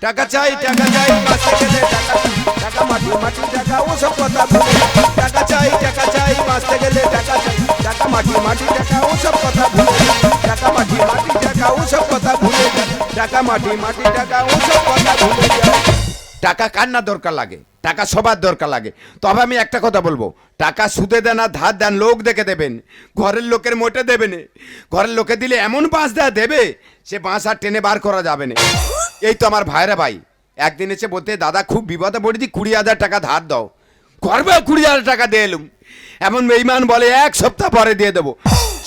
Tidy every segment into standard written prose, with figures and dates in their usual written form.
টাকা চাই বাঁচতে গেলে টাকা, টাকা মাটি মাটি টাকা ওসব কথা ভুলে, টাকা চাই বাঁচতে গেলে টাকা চাই, টাকা মাটি মাটি টাকা ওসব কথা ভুলে, টাকা মাটি মাটি টাকা ওসব কথা ভুলে, টাকা মাটি মাটি টাকা ওসব কথা ভুলে যায়। টাকা কার না দরকার লাগে, টাকা সবার দরকার লাগে। তবে আমি একটা কথা বলবো, টাকা সুদে দেন আর ধার দেন লোক দেখে দেবেন, ঘরের লোকের মোটে দেবে না। ঘরের লোকে দিলে এমন বাঁশ দেওয়া দেবে, সে বাঁশ আর টেনে বার করা যাবে না। এই তো আমার ভাইরা ভাই একদিন এসে বলতে, দাদা খুব বিপদে পড়েছি, 20,000 টাকা ধার দাও। করবে 20,000 টাকা দিয়ে এলুম। এমন বেঈমান বলে 1 সপ্তাহ পরে দিয়ে দেবো।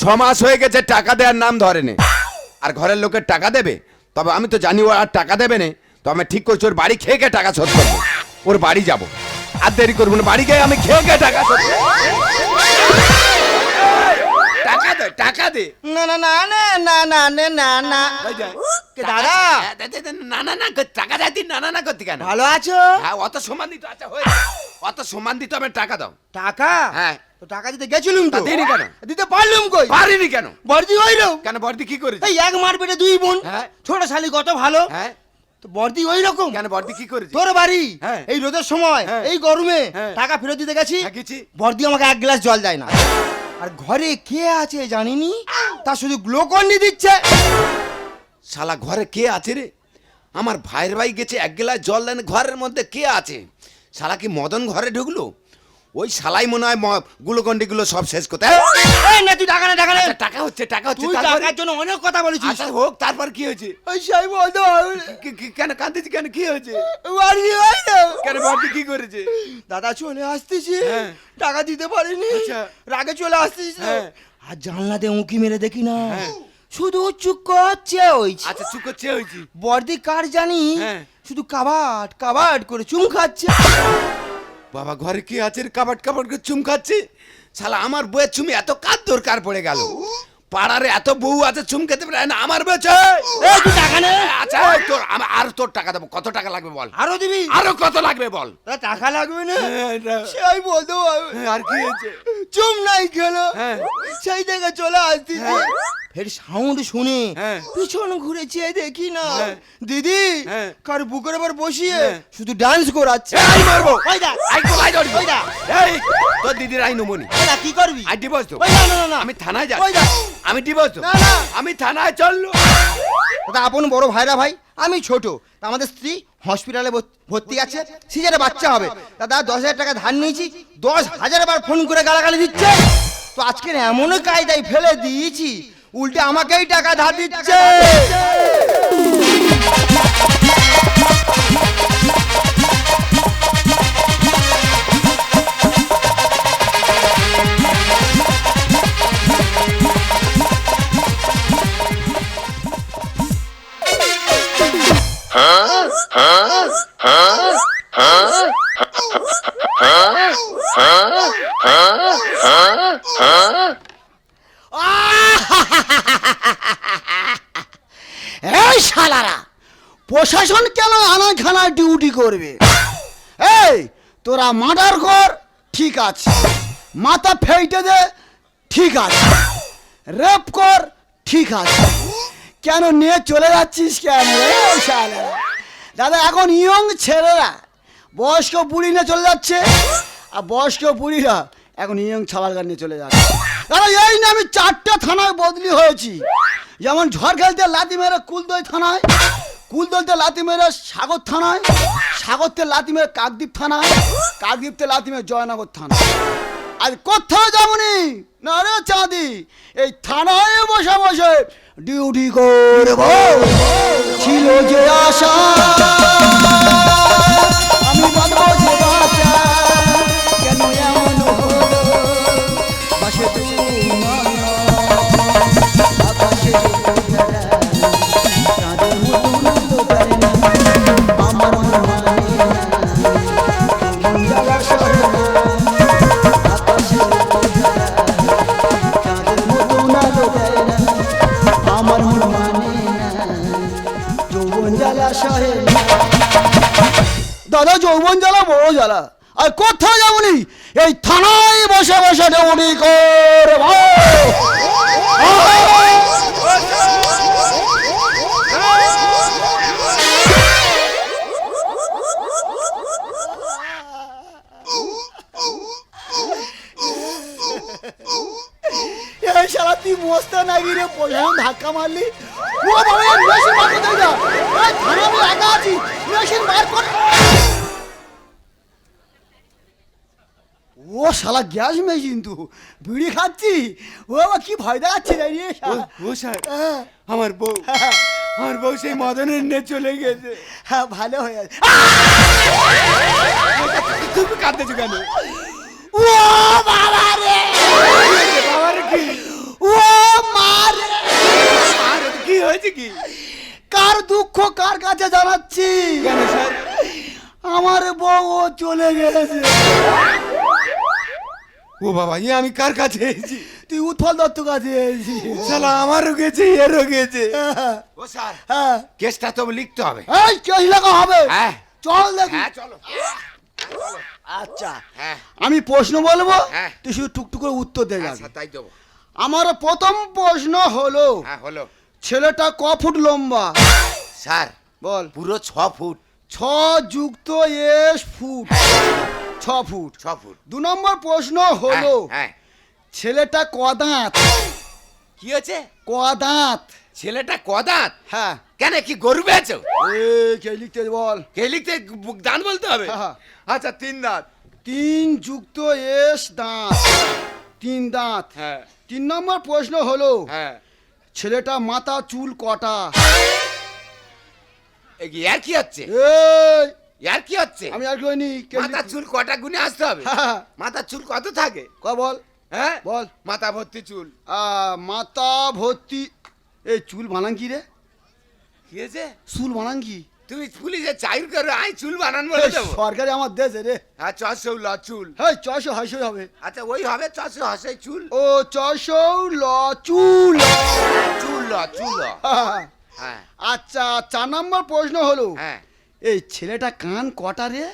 6 মাস হয়ে গেছে, টাকা দেওয়ার নাম ধরে নে। আর ঘরের লোকের টাকা দেবে, তবে আমি তো জানি ও আর টাকা দেবে না। তো আমি ঠিক করছি ওর বাড়ি খেয়ে টাকা শোধ করবো, ওর বাড়ি যাবো, আর দেরি করবো না, বাড়ি গিয়ে আমি খেয়ে টাকা শোধ করবো। টাকা দে, টাকা দে। না না না না না না না না না দাদা, না না না টাকা দেয়, না না না করতে কেন? ভালো আছো? হ্যাঁ, অত সম্মান দিতে আচ্ছা হয়ে, অত সম্মান দিতে হবে, টাকা দাও। টাকা? হ্যাঁ। তো টাকা দিতে গেছিলুম তো, দিনি কেন? দিতে পারলুম কই? পারিনি কেন? বর্দি হইলো কেন? বর্দি কি করেছে? এই এক মার পেটে দুই বোন। হ্যাঁ। ছোট শালি কত ভালো। হ্যাঁ। তো বর্দি ওই রকম। কেন? বর্দি কি করেছে? তোর বাড়ি হ্যাঁ। এই রোদের সময়, হ্যাঁ। এই গরমে হ্যাঁ। টাকা ফেরত দিতে গেছি। হ্যাঁ, গেছি। বর্দি আমাকে 1 গ্লাস জল দেয় না, আর ঘরে কে আছে জানিনি, তা শুধু গ্লুকন্ডি দিচ্ছে। শালা ঘরে কে আছে রে? আমার ভাইয়ের ভাই গেছে 1 গ্লাস জল দেন, ঘরের মধ্যে কে আছে? শালা কি মদন ঘরে ঢুকলো? ওই শালাই মনে হয় গ্লুকন্ডি গুলো সব শেষ করতে। এই না তুই টাকা না, টাকা না। আচ্ছা, টাকা হচ্ছে, টাকা হচ্ছে। তুই তারপরে? টাকার জন্য অনেক কথা বলেছিস। আচ্ছা হোক, তারপর কি হয়েছে? ওই সাই বলতো কেন কাঁদতেছি কেন? কি হয়েছে? বাড়ি হইলো। কেন? বর্দি কি করেছে? দাদা চলে আসতেছি, হ্যাঁ। টাকা দিতে পারিনি, আচ্ছা। রাগে চলে আসতেছি। হ্যাঁ। আর জানলা দিয়ে উঁকি মেরে দেখি না, হ্যাঁ। শুধু চুপ করছে ওই। আচ্ছা চুপ করছে হয়েছি। বর্দি কার জানি, হ্যাঁ। শুধু কাবাট কাবাট করে চুম খাচ্ছে। বাবা ঘরে কি আছে রে? কাবাট কাবাট করে চুম খাচ্ছে। শালা আমার বউয়ের চুমি এত কার দরকার পড়ে গেল? পাড়ারে এত বউ আছে, চুম খেতে পারে না, আমার বউ চাই। এই তুই টাকা নে। আচ্ছা তোর আর তোর টাকা দেবো। কত টাকা লাগবে বল? আরো দিবি? আরো কত লাগবে বল? তা টাকা লাগবে না? হ্যাঁ, না। সেই বলতো আর কি হয়েছে? চুম নাই খেলো, হ্যাঁ। সেই থেকে চলে আসতেছি। হ্যাঁ। ফের সাউন্ড শুনে হ্যাঁ। পিছন ঘুরে চেয়ে দেখি না, হ্যাঁ। দিদি হ্যাঁ। কার বুকের উপর বসিয়ে হ্যাঁ। শুধু ডান্স করাচ্ছে। এই মারবো। ওই দেখ, আই তো লাই ধরবি। ওই দেখ। এই তোর দিদির আই নমনি। ওই দেখ, কি করবি? আই ডিভোর্স তো। ওই না না না না, আমি থানায় যাই। ওই দেখ। আমি ডিভোর্স তো। না, না। আমি থানায় চললো। দাদা আপন বড় ভাইরা ভাই, আমি ছোট। তা আমাদের স্ত্রী হসপিটালে ভর্তি আছে, সিজারে বাচ্চা হবে। দাদা 10,000 টাকা ধার নিয়েছি, 10,000 বার ফোন করে গালাগালি দিচ্ছে। তো আজকে এমন কায়দায় ফেলে দিয়েছি, উল্টে আমাকেই টাকা ধার দিচ্ছে। এই শালারা, প্রশাসন কেন আনাখানা ডিউটি করবে? এই তোরা মার্ডার কর, ঠিক আছে, মাথা ফেটে দে, ঠিক আছে, রেপ কর, ঠিক আছে, কেন নিয়ে চলে যাচ্ছিস কেন? এই শালারা, দাদা এখন ইয়ং ছেলেরা বয়স্ক বুড়ি নিয়ে চলে যাচ্ছে, আর বয়স্ক বুড়িরা এখন ইয়ং ছাওয়ালগার নিয়ে চলে যাচ্ছে। দাদা এই না আমি 4টে থানায় বদলি হয়েছি। যেমন ঝড়খালিতে লাথি মেরে কুলদই থানায়, কুলদইতে লাথি মেরে সাগর থানায়, সাগরতে লাথি মেরে কাকদ্বীপ থানায়, কাকদ্বীপতে লাথি মেরে জয়নগর থানায়। আর কোথাও যাবনি না রে চাঁদি, এই থানায় বসে বসে ডিউটি করব। ছিল যে আশা আমি বাঁধবো যে বাঁচা, কেন এমন হলো বাসে তোমার আকাশে চাঁদের মতো আলো করে না, আমার মানে জ্বালা সরে না, আকাশে চাঁদের মতো আলো করে না, আমার মানে যৌবন জ্বালা সরে না। দাদা যৌবন জ্বালা বড় জ্বালা, আর কোথাও যাবনি, এই থানায় বসে বসে ডিউটি করব। তুই মস্তা নাকি রে, প্রশাসন ধাক্কা মারলি। ও বাবা, এই মেশিন বার করতে যা। এই থানা আমি একা আছি, মেশিন বার কর। ও শালা গ্যাস মেশিন, তো বিড়ি খাচ্ছি। ও বাবা, কি ভয় দেখাচ্ছি রে শালা। ও স্যার, হ্যাঁ, আমার বউ সেই মদনের নিয়ে চলে গেছে। হ্যাঁ, ভালো হয়ে আছে। তুমি কাঁদতেছো কেন? ও বাবা রে, বাবার কি? ও মা রে, আর কি হয়েছে কি? কার দুঃখ কার কাছে জানাচ্ছি? কেন স্যার? আমার বউ ও চলে গেছে। ও বাবা, আমি কার কাছে এসেছি? তুই উৎপল দত্ত কাছে এসেছিস। শালা আমারও গেছে, এরও গেছে। ও স্যার, হ্যাঁ, কেসটা তো লিখতে হবে। এই কেস লেখা হবে। হ্যাঁ চল দেখি। হ্যাঁ, চলো। আচ্ছা, হ্যাঁ আমি প্রশ্ন বলবো, হ্যাঁ। তুই শুধু টুকটুক করে উত্তর দে যাবি। আচ্ছা, তাই দেবো। আমার প্রথম প্রশ্ন হলো, হ্যাঁ, হলো। ছেলেটা ক ফুট লম্বা? স্যার, বল। পুরো 6 ফুট। 6 যুক্ত এস ফুট, 6 ফুট। 6 ফুট। 2 নম্বর প্রশ্ন হলো, হ্যাঁ। ছেলেটা ক দাঁত? কি হয়েছে? ক দাঁত? ছেলেটা কদাঁত? হ্যাঁ। কেন, কি গরু বেচো? এ কে লিখতে বল। কে লিখতে দাঁত বলতে হবে? হ্যাঁ। আচ্ছা, 3 দাঁত। 3 যুক্ত এস দাঁত, 3 দাঁত। হ্যাঁ 3 নম্বর প্রশ্ন হলো, হ্যাঁ। ছেলেটা মাথা চুল কটা? ইয়ার কি হচ্ছে? এই, ইয়ার কি হচ্ছে? আমি আর কইনি। মাথা চুল কটা গুনে আসতে হবে? হ্যাঁ। মাথা চুল কত থাকে? ক বল, হ্যাঁ, বল। মাথা ভর্তি চুল। মাথা ভর্তি। এই চুল বানান কি রে? কি হয়েছে? চুল বানান কি? তুমি পুলিশে চাকরি করো, আই চুল বানান বলে দেবো? সরকারি আমার দেশে রে। হ্যাঁ, 600 ল চুল। হ্যাঁ, 600 হাসই হবে। আচ্ছা, ওই হবে 600 হাসে চুল। ও 600 ল চুল। চুল ল। হ্যাঁ আচ্ছা, 4 নম্বর প্রশ্ন হলো, হ্যাঁ। এই ছেলেটা কান কটা রে?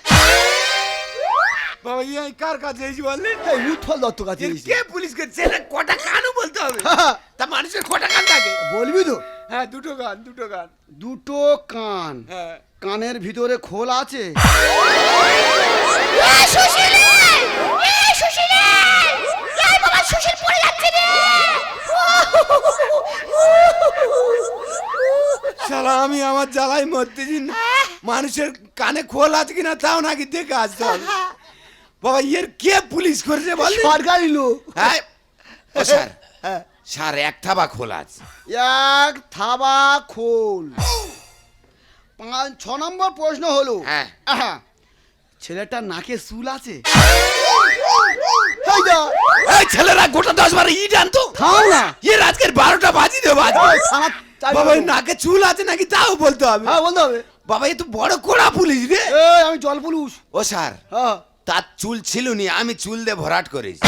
বাবা, এই কার কাছে এসেছি বললেন? এই উৎপল দত্ত কাছে এসেছি। কে পুলিশ কে ছেলে কটা কানও বলতে হবে? তা মানুষের কটা কান থাকে? বলবি তো? হ্যাঁ, দুটো কান, দুটো কান। দুটো কান। হ্যাঁ। কানের ভিতরে খোল আছে? শালা, আমি আমার জ্বালাই মরতেছি না। মানুষের কানে খোল আছে কিনা তাও নাকি দেখে আসতে হবে। বাবা, এর কে পুলিশ করেছে বল? সরকারি লোক। হ্যাঁ। ও স্যার, হ্যাঁ। স্যার, এক থাবা খোল আছে। এক থাবা খোল। 6 নম্বর প্রশ্ন হলো, হ্যাঁ। ছেলেটার নাকে চুল আছে? এই যা, এই ছেলেরা গোটা 10-12 ইট আনতো। থাম না। এর আজকের 12টা বাজি দেবো আজকে। ওই থানা চাবি বাবা, দাও। এই নাকে চুল আছে নাকি তাও বলতে হবে। হ্যাঁ, বলতে হবে। বাবা, এ তো বড় কোড়া পুলিশ রে। এই, আমি জল পুলুস। ও স্যার, হ্যাঁ, তার চুল ছিল নি, আমি চুল দিয়ে ভরাট করেছি।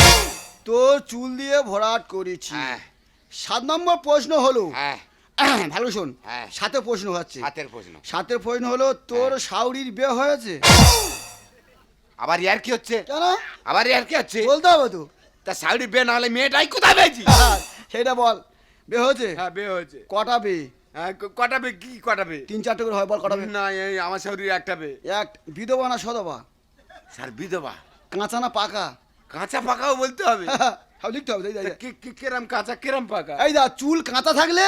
তোর চুল দিয়ে ভরাট করেছি। হ্যাঁ 7 নম্বর প্রশ্ন হলো, হ্যাঁ। ভালো শোন। হ্যাঁ। 7 প্রশ্ন হচ্ছে। হাতের প্রশ্ন। 7 প্রশ্ন হলো, তোর শাউরির বিয়ে হয়েছে? আবার ইয়ার কি হচ্ছে? কেন? আবার ইয়ার কি হচ্ছে? বলতে হবে তো। তা সাউরি বে না হলে মেয়েটাই কোথায় পেয়েছি? হ্যাঁ, সেটা বল। বিয়ে হয়েছে? হ্যাঁ, বে হয়েছে। কটা বে? হ্যাঁ, কটা বে? কি কটা বে? 3-4টে করে হয়, বল কটা বে? না, এই আমার সাউরির একটা বে। এক বিধবা না সধবা? স্যার, বিধবা। কাঁচা না পাকা? কাঁচা পাকাও বলতে হবে? হ্যাঁ, লিখতে হবে। তা কেরাম কাঁচা কেরাম পাকা? এই দা, চুল কাঁচা থাকলে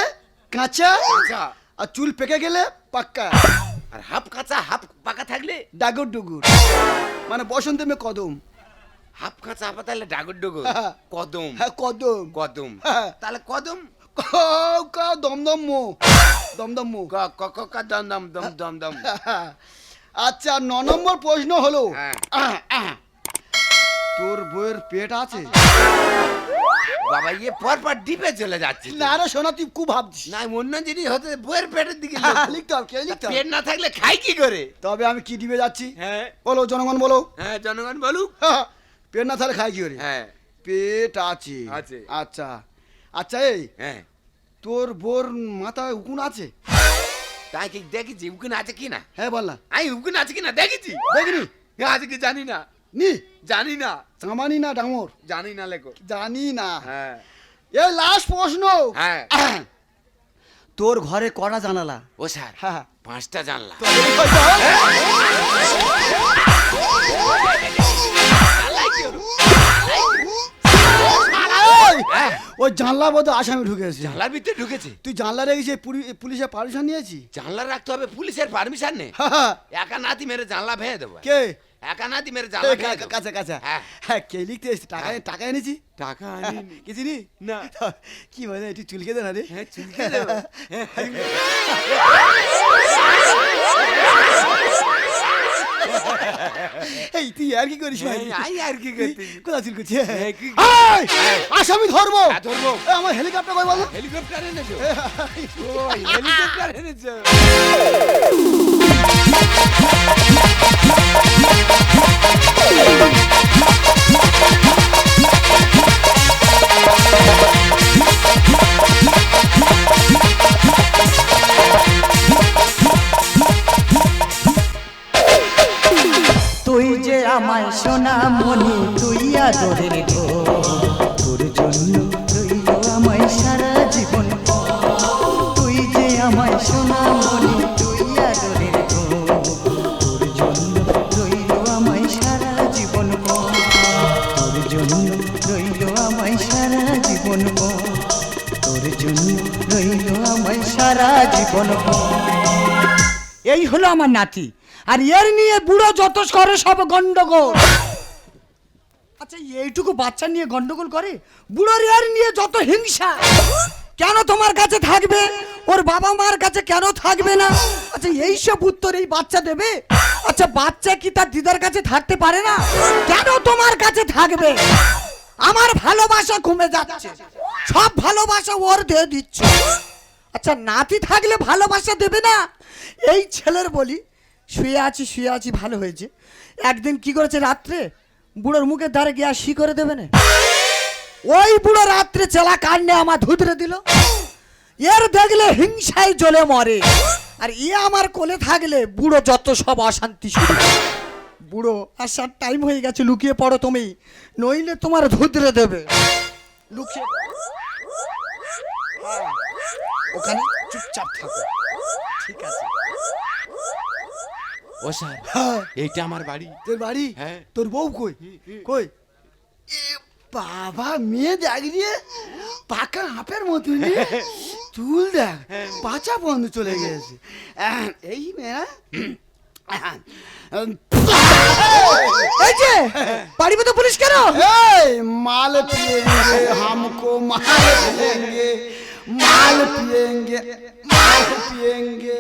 কাঁচা, কাঁচা। আর চুল পেকে গেলে পাক্কা। আর হাফ কাঁচা হাফ পাকা থাকলে? ডাগুর ডুগুর, মানে বসন্তে মে কদম। হাফ কাঁচা হাফ তাহলে ডাগর ডগর। হ্যাঁ। কদম। হ্যাঁ, কদম। কদম। হ্যাঁ। তাহলে কদম। দমদম মো, দমদম মো। ক ক ক ক দম দম দম দম দম। আচ্ছা, 9 নম্বর প্রশ্ন হলো, হ্যাঁ। তোর বউয়ের পেট আছে? বাবা, পর পর ডিপে চলে যাচ্ছে। না রে সোনা, তুই খুব ভাবছিস। না, অন্য জিনিস হতে বইয়ের পেটের দিকে লিখতে হবে, কে লিখতে হবে? পেট না থাকলে খাই কি করে? তবে আমি কি দিবে যাচ্ছি? হ্যাঁ বলো জনগণ, বলো। হ্যাঁ, জনগণ বলুক। পেট না থাকলে খাই কি করে? হ্যাঁ পেট আছে। আছে। আচ্ছা আচ্ছা, এই হ্যাঁ। তোর বোর মাথায় উকুন আছে? তাই কি দেখেছি উকুন আছে কিনা? হ্যাঁ, বল না। আমি উকুন আছে কিনা দেখেছি। দেখিনি? আছে কি জানি না। নি জানি না। চামানি না ডাঙর? জানি না লেখো। জানি না। হ্যাঁ এই লাস্ট প্রশ্ন। হ্যাঁ। তোর ঘরে কটা জানালা? ও স্যার, হ্যাঁ। 5টা জানলা। হ্যাঁ। ওই জানলা বোধ আসামি ঢুকেছে। জানলার ভিতরে ঢুকেছে? তুই জানলা রেখেছে পুলিশের পারমিশন নিয়েছি? জানলা রাখতে হবে, পুলিশের পারমিশন নেই? একা নাতি মেরে জানলা ভেঙে দেবো। কে? একা নাতি মেরে জানলা ভেঙে দেবো। কাছে কাছে। হ্যাঁ। হ্যাঁ, কে লিখতে এসেছি? টাকা এনেছি? টাকা আনিনি। কিছু নি না। কি বলে, একটু চুলকে দে না রে। হ্যাঁ, চুলকে দেবো। এই তুই আর কি করিস ভাই? আই আর কি করতে? কোথা চুল করছিস? কি? আসামি ধরবো। হ্যাঁ, ধরবো। আমার হেলিকপ্টার কই বলো? হেলিকপ্টার এনেছো? ও, হেলিকপ্টার এনেছো? তুই যে আমায় সোনা মনি, তুই আদরের গো, তোর জন্য রইল আমায় সারা জীবন। তুই যে আমায় সোনা মনি, তুই আদরের গো, তোর জন্য রইল আমায় সারা জীবন। তোর জন্য রইল আমায় সারা জীবন। তোর জন্য রইল আমায় সারা জীবন। এই হলো আমার নাতি, আর এর নিয়ে বুড়ো যত করে সব গন্ডগোল। আচ্ছা, এইটুকু বাচ্চা নিয়ে গন্ডগোল করে? বুড়োর এর নিয়ে যত হিংসা। কেন তোমার কাছে থাকবে, ওর বাবা মার কাছে কেন থাকবে না? আচ্ছা, এইসব উত্তর এই বাচ্চা দেবে? আচ্ছা, বাচ্চা কি তার দিদার কাছে থাকতে পারে না? কেন তোমার কাছে থাকবে? আমার ভালোবাসা কমে যাচ্ছে, সব ভালোবাসা ওর দিয়ে দিচ্ছ। আচ্ছা, নাতি থাকলে ভালোবাসা দেবে না? এই ছেলের বলি, শুয়ে আছি ভালো হয়েছে। একদিন কি করেছে, রাত্রে বুড়োর মুখের ধারে গিয়ে শি করে দেবে না? ওই বুড়ো রাত্রে চেলা কান্নে আমার ধুতরে দিল। এর দেখলে হিংসায় জ্বলে মরে, আর এ আমার কোলে থাকলে বুড়ো যত সব অশান্তি শুরু। বুড়ো আসার টাইম হয়ে গেছে, লুকিয়ে পড়ো তুমি, নইলে তোমার ধুতরে দেবে। লুকিয়ে ওখানে চুপচাপ থাকো, ঠিক আছে? ও স্যার, এইটা আমার বাড়ি। তোর বাড়ি? হ্যাঁ। তোর বউ কই? কই? এ বাবা, মেয়ে দেখ রে, পাকা হাঁপের মতন রে। চুল দেখ, পাচা বন্ধ চলে গেছে। এই মেয়ে এই যে বাড়িতে তো পুলিশ কেন? এই মাল পিয়েঙ্গে হামকো, মাল পিয়েঙ্গে, মাল পিয়েঙ্গে, মাল পিয়েঙ্গে।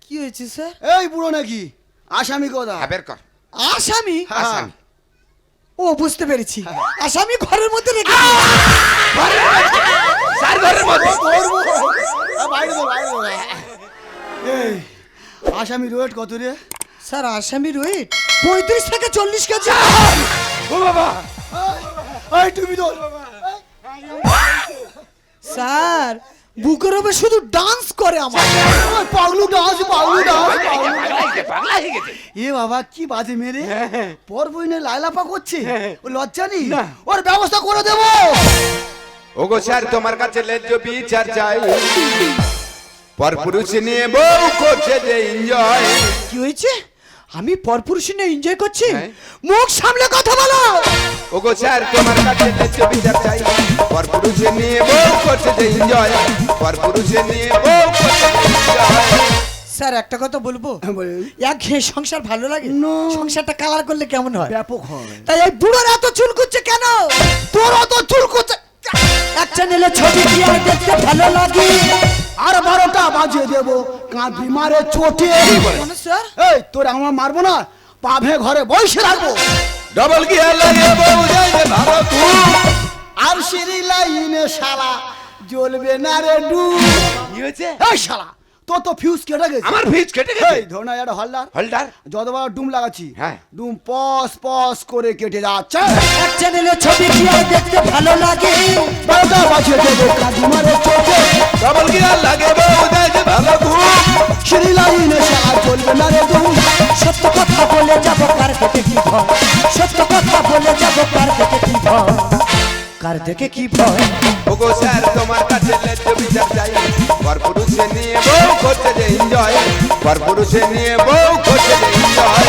কি হয়েছে স্যার? এই বুড়ো নাকি আসামি কথা? বের কর। আসামি? আসামি। ও, বুঝতে পেরেছি, আসামি ঘরের মধ্যে রেখে। স্যার, ঘরের মধ্যে। বাইরে তো, বাইরে তো। এই আসামি রোড কত রে? স্যার, আসামির ওয়েট 35 থেকে 40 কেজি। ও বাবা, এই তুমি তো স্যার, বুকের উপরে শুধু ডান্স করে আমার। Paglu dance, Paglu dance. পাগলা হয়ে গেছে। এ বাবা, কি বাজে মেরে পর বইনে লাইলাপা করছে। ও লজ্জা নেই? না। ওর ব্যবস্থা করে দেবো। ওগো স্যার, তোমার কাছে ন্যায্য বিচার চাই। পর পুরুষ নিয়ে বউ করছে যে এনজয়। কি হয়েছে? আমি পরপুরুষ নিয়ে এনজয় করছি? হ্যাঁ। মুখ সামলে কথা বলো। ওগো স্যার, তোমার কাছে ন্যায্য বিচার চাই। পর পুরুষ নিয়ে বউ করছে যে এনজয়। পর পুরুষ নিয়ে বউ করছে যে এনজয়। স্যার, একটা কথা বলবো? বলে, এক ঘেয়ে সংসার ভালো লাগে? No. সংসারটা কালার করলে কেমন হয়? ব্যাপক হবে। তাই এই বুড়োর এত চুল করছে কেন? তোর অত চুল করছে। এক চ্যানেলে ছবি কি আর দেখতে ভালো লাগে? আর 12টা বাজিয়ে দেবো কাঁধি মারে চোটে। কেন স্যার? এই তোর আমরা মারবো না, পাভে ঘরে বসে রাখবো। ডবল গিয়ার লাগে বউ যায় যে ভারত। আর সিঁড়ি লাইনে শালা জ্বলবে না রে ডু। কি হয়েছে? এই শালা, তোর তো ফিউজ কেটে গেছে। আমার ফিজ কেটে গেছে। এই ধর না, একটা হলদার। হলদার। যতবার ডুম লাগাচ্ছি, হ্যাঁ। ডুম পস পস করে কেটে যাচ্ছে। এক চ্যানেলে ছবি কি আর দেখতে ভালো লাগে? 12টা বাজিয়ে দেবো কাঁধি মারে চোটে। ডবল গিয়ার লাগে বউ যায় যে ভারত। সিঁড়ি লাইনে শালা জ্বলবে না রে ডু। সত্য কথা বলে যাবো, কার দেখে কি ভয়? সত্য কথা বলে যাবো, কার দেখে কি ভয়? কার দেখে কি ভয়? ওগো স্যার, তোমার কাছে ন্যায্য বিচার চাই। পর পুরুষ নিয়ে বউ করছে যে এনজয়। পরপুরুষে নিয়ে বউ খোঁজে জয়।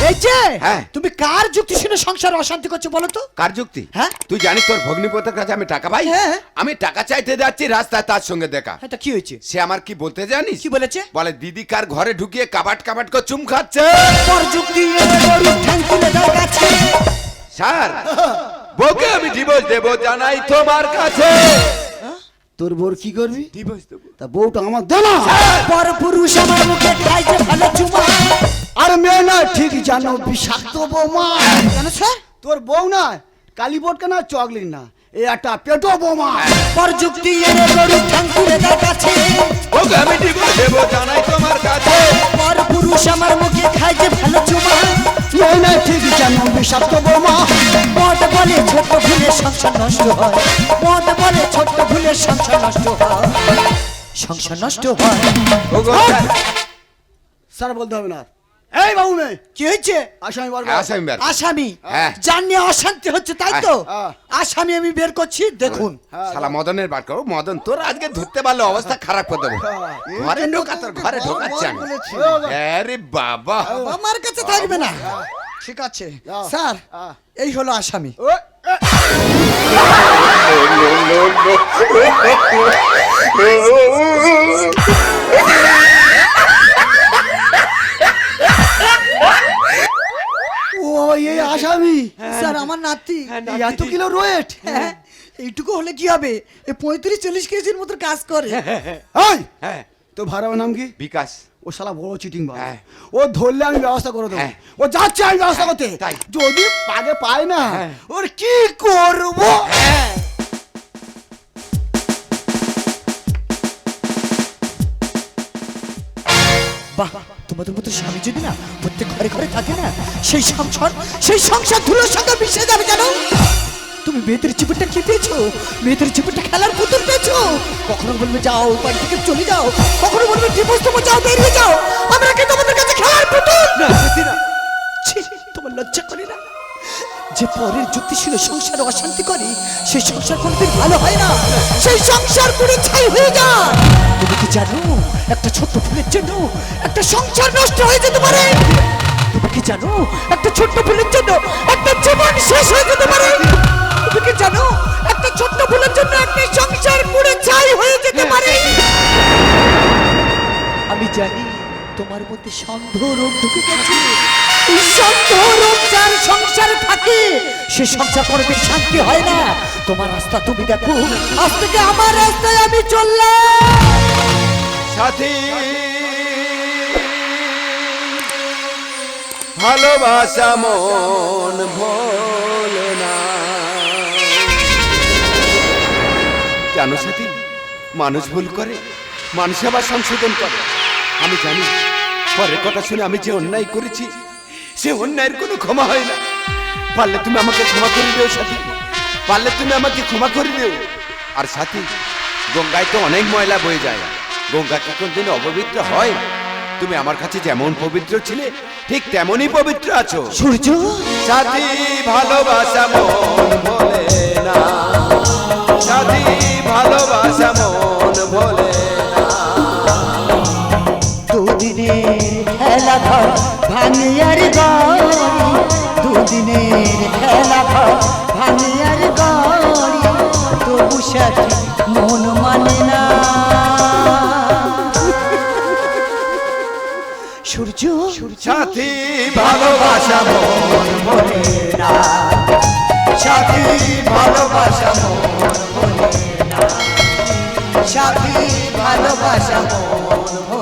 এই যে হ্যাঁ। তুমি কার যুক্তি শুনে সংসার অশান্তি করছো বলো তো? কার যুক্তি? হ্যাঁ। তুই জানিস তোর ভগ্নিপতির কাছে আমি টাকা পাই? হ্যাঁ। আমি টাকা চাইতে যাচ্ছি, রাস্তায় তার সঙ্গে দেখা। হ্যাঁ, তা কি হয়েছে? সে আমার কি বলতে জানিস? কি বলেছে? বলে দিদি কার ঘরে ঢুকিয়ে কাবাট কাবাট করে চুম খাচ্ছে। পর যুক্তি এনে গরু ঠ্যাং তুলে দেয় গাছে। স্যার, বউকে আমি ডিভোর্স দেবো জানাই তোমার কাছে। তোর বোর কি করবি? ডিভোর্স দেবো। তা বউটা আমার দে না। পর পুরুষ আমার মুখে খাই যে ভালো চুমা। আর মেয়ে না ঠিক জানো বিষাক্ত বৌমা। কেন স্যার? তোর বউ না কালীবোর্ডকে না চকলেট না, এ একটা পেটো বৌমা। পর যুক্তি এনে গরু ঠ্যাং তুলে দেয় গাছে। বউকে আমি ডিভোর্স দেবো জানাই তোমার কাছে। পর পুরুষ আমার মুখে খাই যে ভালো চুমা। মেয়ে না ঠিক জানো বিষাক্ত বৌমা। মদ বলে ছোট ভুলে সংসার নষ্ট হয়। মদ বলে ছোট ভুলে সংসার নষ্ট হয়। সংসার নষ্ট হয়। ওগো স্যার, স্যার বলতে হবে না। এই বাবু মেয়ে কি হয়েছে? আসামি বল। আসামি বের। আসামি হ্যাঁ। যার নিয়ে অশান্তি হচ্ছে তাই তো? হ্যাঁ। আসামি আমি বের করছি, দেখুন। শালা মদনের বার করো। মদন তোর আজকে ধরতে পারলে অবস্থা খারাপ করে দেবো। ঘরে ঢোকা, তোর ঘরে ঢোকাচ্ছি আমি। আরে বাবা, আমার কাছে থাকবে না। ঠিক আছে স্যার, হ্যাঁ। এই হলো আসামি। ও, এ, ও এই আসামি স্যার আমার নাতি। এই এত কিলো ওয়েট। হ্যাঁ, এইটুকু হলে কি হবে? এ 35-40 কেজির মতো কাজ করে। এই হ্যাঁ তো ভাড়ার নাম কি? বিকাশ। ও শালা বড় চিটিং বাজ। হ্যাঁ। ও ধরলে আমি ব্যবস্থা করে দেবো। হ্যাঁ। ও যাচ্ছে আমি ব্যবস্থা করতে। তাই। যদি পাগে পায় না হ্যাঁ। ওর কি করব? বাহ, তোমাদের মতো স্বামী যদি না প্রত্যেক ঘরে ঘরে থাকে না, সেই সংসার ধুলোর সঙ্গে মিশে যাবে। জানো তুমি মেয়েদের জীবনটা কি পেয়েছো? মেয়েদের জীবনটা খেলার পুতুল পেয়েছো। কখনো বলবে যাও বাড়ি থেকে চলে যাও, কখনো বলবে ডিভোর্স দেবো যাও বেরিয়ে যাও। আমরা কি তোমাদের কাছে খেলার পুতুল? ছি, তোমার লজ্জা করে না? যে পরের যুক্তি ছিল সংসারে অশান্তি করে, সেই সংসার কোনদিন ভালো হয় না। সেই সংসার পুরো ছাই হয়ে যায়। তুমি কি জানো একটা ছোট্ট ফুলের জন্য একটা সংসার নষ্ট হয়ে যেতে পারে? তুমি কি জানো একটা ছোট্ট ফুলের জন্য একটা জীবন শেষ হয়ে যেতে পারে? তুমি কি জানো একটা ছোট্ট ফুলের জন্য একটা সংসার পুরো ছাই হয়ে যেতে পারে? আমি জানি তোমার মধ্যে সন্দেহ রোগ ঢুকে গেছে। এই সন্দেহ রোগ যার সংসারে থাকে সে সংসার করবে, শান্তি হয় না। তোমার রাস্তা তুমি দেখো, আজ থেকে আমার রাস্তায় আমি চললাম। সাথী ভালোবাসা মন ভোলে না। জানো সাথী, মানুষ ভুল করে, মানুষ আবার সংশোধন করে। আমি জানি পরের কথা শুনে আমি যে অন্যায় করেছি সে অন্যায়ের কোনো ক্ষমা হয় না। পারলে তুমি আমাকে ক্ষমা করে দিও সাথী, পারলে তুমি আমাকে ক্ষমা করে দিও। আর সাথী, গঙ্গায় তো অনেক ময়লা বয়ে যায়, গঙ্গা কি কোনদিন অপবিত্র হয়? তুমি আমার কাছে যেমন পবিত্র ছিলে ঠিক তেমনই পবিত্র আছো। সূর্য সাথী ভালোবাসা মন ভোলে না, সাথী ভালোবাসা মন ভোলে না। দুদিনের খেলা ঘর ভাঙিয়ার গড়ি, দুদিনের খেলা ঘর ভাঙিয়ার গড়ি, তবু সাথী মন মানে না। সূর্য সাথী ভালোবাসা মন ভোলে না, সাথী ভালোবাসা মন ভোলে না, সাথী ভালোবাসা মন ভোলে না।